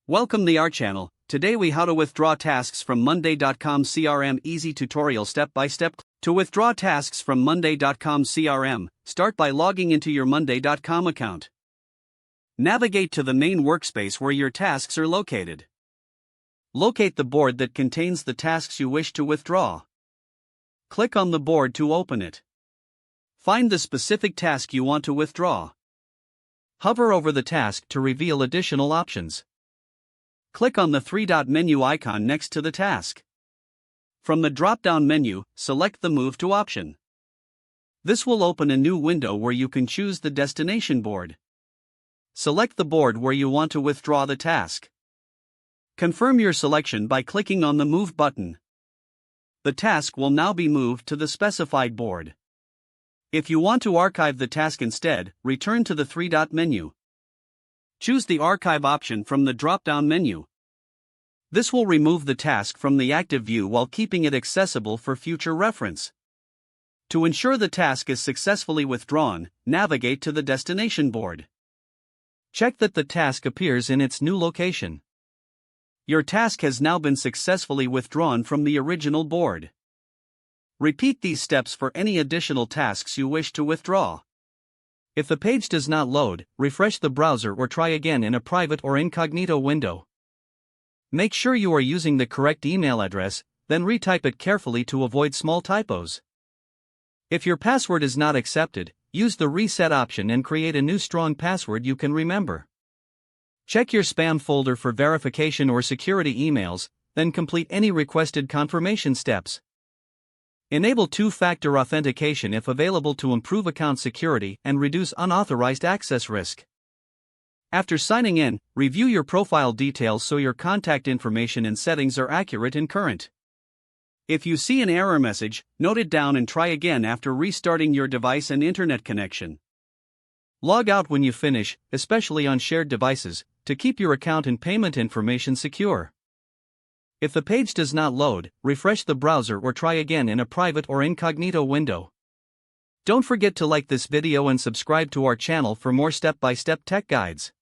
Welcome to our channel. Today we how to withdraw tasks from Monday.com CRM easy tutorial step by step. To withdraw tasks from Monday.com CRM, start by logging into your Monday.com account. Navigate to the main workspace where your tasks are located. Locate the board that contains the tasks you wish to withdraw. Click on the board to open it. Find the specific task you want to withdraw. Hover over the task to reveal additional options. Click on the three-dot menu icon next to the task. From the drop-down menu, select the Move to option. This will open a new window where you can choose the destination board. Select the board where you want to withdraw the task. Confirm your selection by clicking on the Move button. The task will now be moved to the specified board. If you want to archive the task instead, return to the three-dot menu. Choose the Archive option from the drop-down menu. This will remove the task from the active view while keeping it accessible for future reference. To ensure the task is successfully withdrawn, navigate to the destination board. Check that the task appears in its new location. Your task has now been successfully withdrawn from the original board. Repeat these steps for any additional tasks you wish to withdraw. If the page does not load, refresh the browser or try again in a private or incognito window. Make sure you are using the correct email address, then retype it carefully to avoid small typos. If your password is not accepted, use the reset option and create a new strong password you can remember. Check your spam folder for verification or security emails, then complete any requested confirmation steps. Enable two-factor authentication if available to improve account security and reduce unauthorized access risk. After signing in, review your profile details so your contact information and settings are accurate and current. If you see an error message, note it down and try again after restarting your device and internet connection. Log out when you finish, especially on shared devices, to keep your account and payment information secure. If the page does not load, refresh the browser or try again in a private or incognito window. Don't forget to like this video and subscribe to our channel for more step-by-step tech guides.